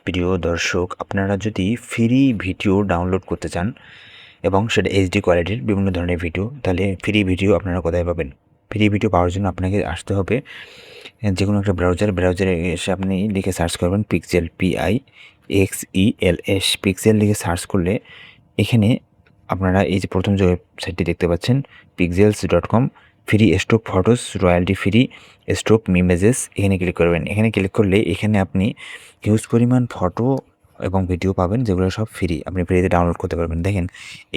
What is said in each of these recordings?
প্রিয় দর্শক, আপনারা যদি ফ্রি ভিডিও ডাউনলোড করতে চান এবং সেটা এইচডি কোয়ালিটির বিভিন্ন ধরনের ভিডিও, তাহলে ফ্রি ভিডিও আপনারা কোথায় পাবেন? ফ্রি ভিডিও পাওয়ার জন্য আপনাকে আসতে হবে যে কোনো একটা ব্রাউজারে এসে আপনি লিখে সার্চ করবেন পিক্সেল, PIXELS, পিক্সেল লিখে সার্চ করলে এখানে আপনারা এই যে প্রথম যে ওয়েবসাইটটি দেখতে পাচ্ছেন pixels.com, free stock photos, royalty free stock images, এখানে ক্লিক করবেন। এখানে ক্লিক করলে এখানে আপনি হিউজ পরিমাণ ফটো এবং ভিডিও পাবেন, যেগুলো সব ফ্রি, আপনি ফ্রিতে ডাউনলোড করতে পারবেন। দেখেন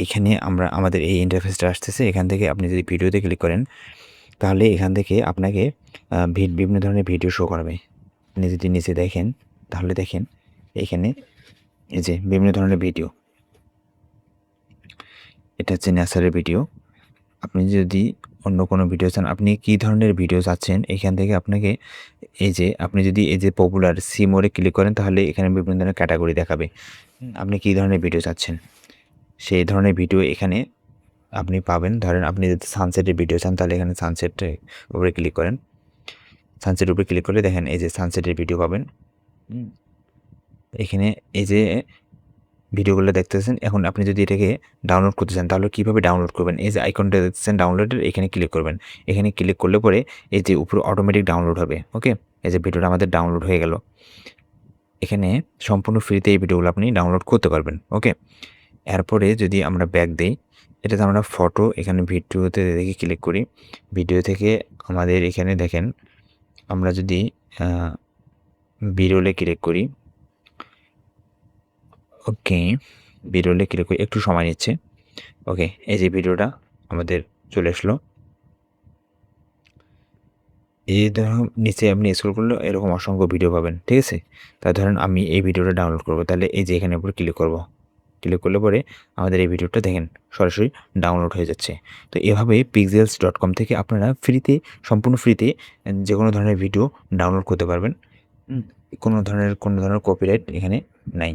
এখানে আমাদের এই ইন্টারফেসটা আসতেছে। এখান থেকে আপনি যদি ভিডিওতে ক্লিক করেন তাহলে এখান থেকে আপনাকে বিভিন্ন ধরনের ভিডিও শো করাবে। আপনি যদি নিচে দেখেন তাহলে দেখেন এখানে এই যে বিভিন্ন ধরনের ভিডিও, এটা হচ্ছে ন্যাচারের ভিডিও। আপনি যদি অন্য কোনো ভিডিও চান, আপনি কী ধরনের ভিডিও চাচ্ছেন, এখান থেকে আপনাকে এই যে আপনি যদি এই যে পপুলার সি মোরে ক্লিক করেন তাহলে এখানে বিভিন্ন ধরনের ক্যাটাগরি দেখাবে। আপনি কী ধরনের ভিডিও চাচ্ছেন সেই ধরনের ভিডিও এখানে আপনি পাবেন। ধরেন আপনি যদি সানসেটের ভিডিও চান তাহলে এখানে সানসেটের উপরে ক্লিক করেন। সানসেটের উপরে ক্লিক করলে দেখেন এই যে সানসেটের ভিডিও পাবেন। এখানে এই যে ভিডিওগুলো দেখতেছেন। এখন আপনি যদি এটাকে ডাউনলোড করতে চান তাহলে কীভাবে ডাউনলোড করবেন? এই যে আইকনটা দেখতেছেন ডাউনলোডের, এখানে ক্লিক করবেন। এখানে ক্লিক করলে পরে এই যে উপরে অটোমেটিক ডাউনলোড হবে। ওকে, এই যে ভিডিওটা আমাদের ডাউনলোড হয়ে গেল। এখানে সম্পূর্ণ ফ্রিতে এই ভিডিওগুলো আপনি ডাউনলোড করতে পারবেন। ওকে, এরপরে যদি আমরা ব্যাক দেই, এটাতে আমরা ফটো, এখানে ভিডিওতে দেখে ক্লিক করি। ভিডিও থেকে আমাদের এখানে দেখেন আমরা যদি বিরলে ক্লিক করি, ওকে, ভিডিওতে ক্লিক করি, একটু সময় নিচ্ছে। ওকে, এই যে ভিডিওটা আমাদের চলে আসলো। এই ধরুন নিচে আপনি স্ক্রল করলে এরকম অসংখ্য ভিডিও পাবেন, ঠিক আছে? তা ধরেন আমি এই ভিডিওটা ডাউনলোড করব, তাহলে এই যে এখানে উপরে ক্লিক করব। ক্লিক করলে পরে আমাদের এই ভিডিওটা দেখেন সরাসরি ডাউনলোড হয়ে যাচ্ছে। তো এভাবে pixels.com থেকে আপনারা ফ্রিতে, সম্পূর্ণ ফ্রিতে যে কোনো ধরনের ভিডিও ডাউনলোড করতে পারবেন। কোনো ধরনের কপিরাইট এখানে নাই।